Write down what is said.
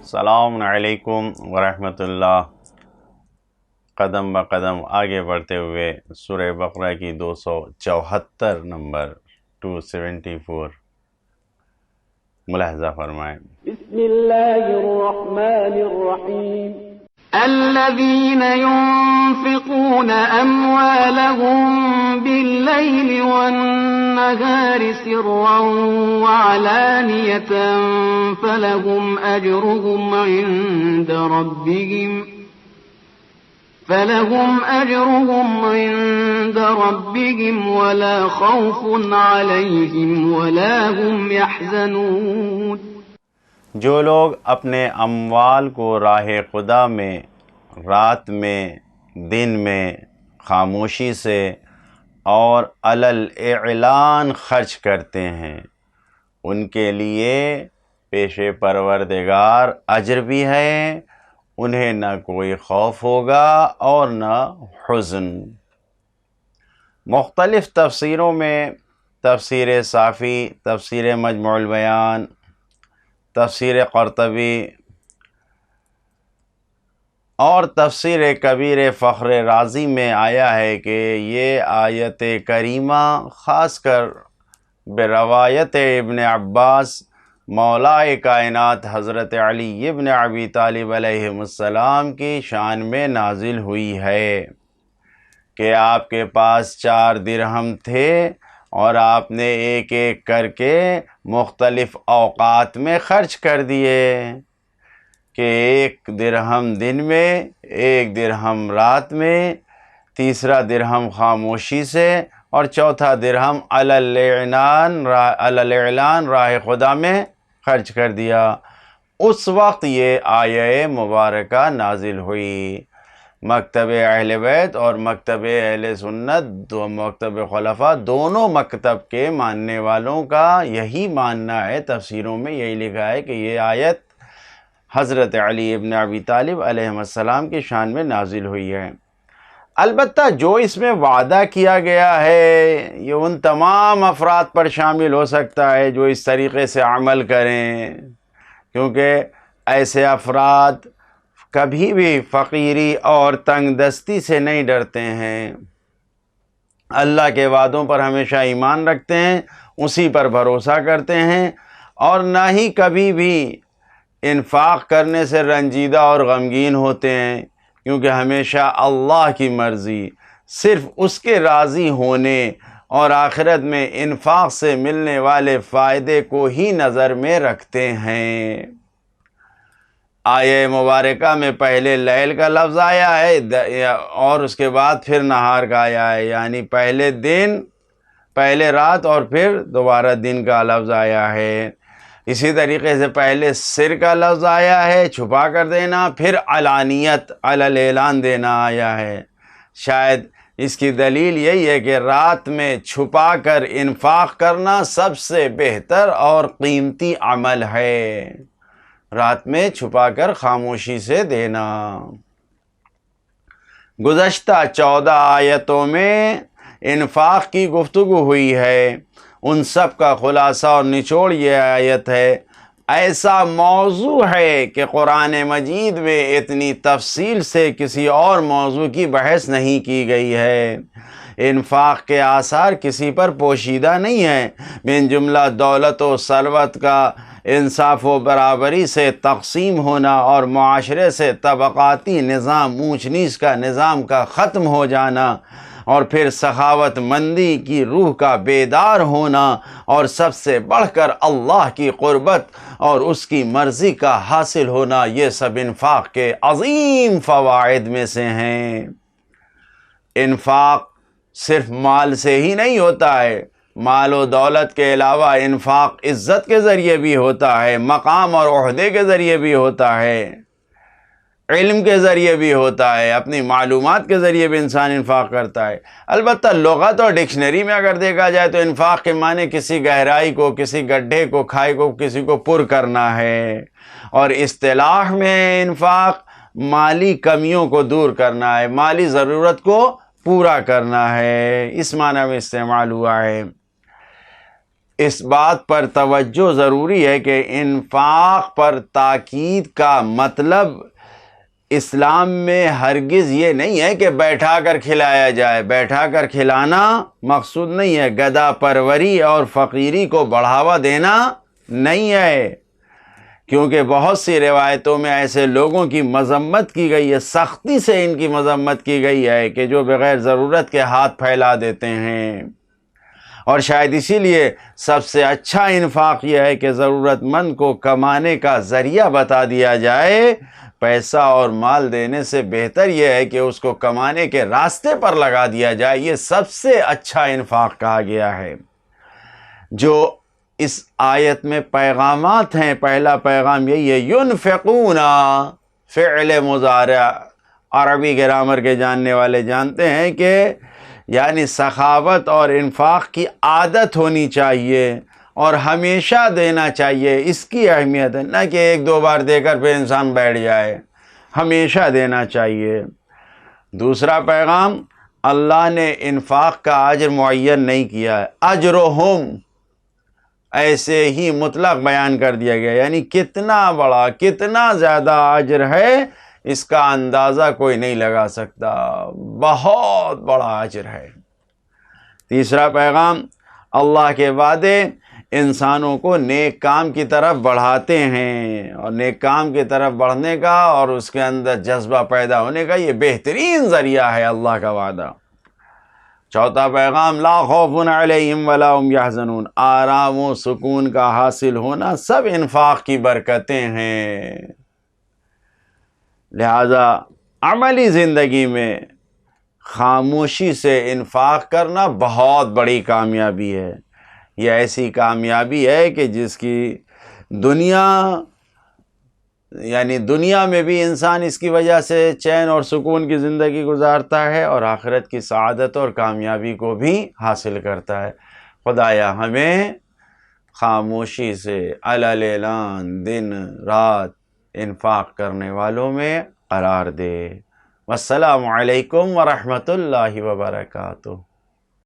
السلام علیکم ورحمۃ اللہ۔ قدم بقدم آگے بڑھتے ہوئے سورہ بقرہ کی 274 نمبر 274 ملاحظہ فرمائیں۔ بسم اللہ الرحمن الرحیم الذين ينفقون أموالهم بالليل والنهار سرا وعلانية فلهم أجرهم عند ربهم ولا خوف عليهم ولا هم يحزنون۔ جو لوگ اپنے اموال کو راہ خدا میں رات میں دن میں خاموشی سے اور علی اعلان خرچ کرتے ہیں، ان کے لیے پیش پروردگار اجر بھی ہے، انہیں نہ کوئی خوف ہوگا اور نہ حزن۔ مختلف تفسیروں میں تفسیر صافی، تفسیر مجموع البیان، تفسیر قرطبی اور تفسیر کبیر فخر رازی میں آیا ہے کہ یہ آیت کریمہ خاص کر بروایت ابن عباس مولائے کائنات حضرت علی ابن ابی طالب علیہ السلام کی شان میں نازل ہوئی ہے کہ آپ کے پاس 4 درہم تھے اور آپ نے ایک ایک کر کے مختلف اوقات میں خرچ کر دیے، کہ 1 درہم دن میں، 1 درہم رات میں، تیسرا درہم خاموشی سے اور چوتھا درہم علی الاعلان راہ خدا میں خرچ کر دیا۔ اس وقت یہ آیہ مبارکہ نازل ہوئی۔ مکتب اہل بیت اور مکتب اہل سنت، مکتب خلفاء، دونوں مکتب کے ماننے والوں کا یہی ماننا ہے، تفسیروں میں یہی لکھا ہے کہ یہ آیت حضرت علی ابن ابی طالب علیہ السلام کی شان میں نازل ہوئی ہے۔ البتہ جو اس میں وعدہ کیا گیا ہے یہ ان تمام افراد پر شامل ہو سکتا ہے جو اس طریقے سے عمل کریں، کیونکہ ایسے افراد کبھی بھی فقیری اور تنگ دستی سے نہیں ڈرتے ہیں، اللہ کے وعدوں پر ہمیشہ ایمان رکھتے ہیں، اسی پر بھروسہ کرتے ہیں، اور نہ ہی کبھی بھی انفاق کرنے سے رنجیدہ اور غمگین ہوتے ہیں، کیونکہ ہمیشہ اللہ کی مرضی، صرف اس کے راضی ہونے اور آخرت میں انفاق سے ملنے والے فائدے کو ہی نظر میں رکھتے ہیں۔ آیہ مبارکہ میں پہلے لیل کا لفظ آیا ہے اور اس کے بعد پھر نہار کا آیا ہے، یعنی پہلے رات اور پھر دوبارہ دن کا لفظ آیا ہے۔ اسی طریقے سے پہلے سر کا لفظ آیا ہے، چھپا کر دینا، پھر علانیت علی الاعلان دینا آیا ہے۔ شاید اس کی دلیل یہی ہے کہ رات میں چھپا کر انفاق کرنا سب سے بہتر اور قیمتی عمل ہے، رات میں چھپا کر خاموشی سے دینا۔ گزشتہ 14 آیتوں میں انفاق کی گفتگو ہوئی ہے، ان سب کا خلاصہ اور نچوڑ یہ آیت ہے۔ ایسا موضوع ہے کہ قرآن مجید میں اتنی تفصیل سے کسی اور موضوع کی بحث نہیں کی گئی ہے۔ انفاق کے آثار کسی پر پوشیدہ نہیں ہیں، من جملہ دولت و ثروت کا انصاف و برابری سے تقسیم ہونا اور معاشرے سے طبقاتی نظام، اونچ نیچ کا نظام کا ختم ہو جانا، اور پھر سخاوت مندی کی روح کا بیدار ہونا، اور سب سے بڑھ کر اللہ کی قربت اور اس کی مرضی کا حاصل ہونا، یہ سب انفاق کے عظیم فوائد میں سے ہیں۔ انفاق صرف مال سے ہی نہیں ہوتا ہے، مال و دولت کے علاوہ انفاق عزت کے ذریعے بھی ہوتا ہے، مقام اور عہدے کے ذریعے بھی ہوتا ہے، علم کے ذریعے بھی ہوتا ہے، اپنی معلومات کے ذریعے بھی انسان انفاق کرتا ہے۔ البتہ لغت اور ڈکشنری میں اگر دیکھا جائے تو انفاق کے معنی کسی گہرائی کو، کسی گڈھے کو، کھائی کو کسی کو پر کرنا ہے، اور اصطلاح میں انفاق مالی کمیوں کو دور کرنا ہے، مالی ضرورت کو پورا کرنا ہے، اس معنی میں استعمال ہوا ہے۔ اس بات پر توجہ ضروری ہے کہ انفاق پر تاکید کا مطلب اسلام میں ہرگز یہ نہیں ہے کہ بیٹھا کر کھلایا جائے. بیٹھا کر کھلانا مقصود نہیں ہے. گدھا پروری اور فقیری کو بڑھاوا دینا نہیں ہے، کیونکہ بہت سی روایتوں میں ایسے لوگوں کی مذمت کی گئی ہے، سختی سے ان کی مذمت کی گئی ہے کہ جو بغیر ضرورت کے ہاتھ پھیلا دیتے ہیں. اور شاید اسی لیے سب سے اچھا انفاق یہ ہے کہ ضرورت مند کو کمانے کا ذریعہ بتا دیا جائے. پیسہ اور مال دینے سے بہتر یہ ہے کہ اس کو کمانے کے راستے پر لگا دیا جائے. یہ سب سے اچھا انفاق کہا گیا ہے. جو اس آیت میں پیغامات ہیں، پہلا پیغام یہی ہے، ينفقون، فعل مضارع. عربی گرامر کے جاننے والے جانتے ہیں کہ یعنی سخاوت اور انفاق کی عادت ہونی چاہیے اور ہمیشہ دینا چاہیے. اس کی اہمیت ہے، نہ کہ ایک دو بار دے کر پھر انسان بیٹھ جائے. ہمیشہ دینا چاہیے. دوسرا پیغام، اللہ نے انفاق کا اجر معین نہیں کیا ہے. اجرہم ایسے ہی مطلق بیان کر دیا گیا، یعنی کتنا بڑا، کتنا زیادہ اجر ہے اس کا اندازہ کوئی نہیں لگا سکتا. بہت بڑا اجر ہے. تیسرا پیغام، اللہ کے وعدے انسانوں کو نیک کام کی طرف بڑھاتے ہیں، اور نیک کام کی طرف بڑھنے کا اور اس کے اندر جذبہ پیدا ہونے کا یہ بہترین ذریعہ ہے اللہ کا وعدہ. چوتھا پیغام، لا خوف علیہم ولا هم یحزنون، آرام و سکون کا حاصل ہونا سب انفاق کی برکتیں ہیں. لہذا عملی زندگی میں خاموشی سے انفاق کرنا بہت بڑی کامیابی ہے. یہ ایسی کامیابی ہے کہ جس کی دنیا میں بھی انسان اس کی وجہ سے چین اور سکون کی زندگی گزارتا ہے، اور آخرت کی سعادت اور کامیابی کو بھی حاصل کرتا ہے. خدایا ہمیں خاموشی سے علی الاعلان دن رات انفاق کرنے والوں میں قرار دے. والسلام علیکم ورحمۃ اللہ وبرکاتہ.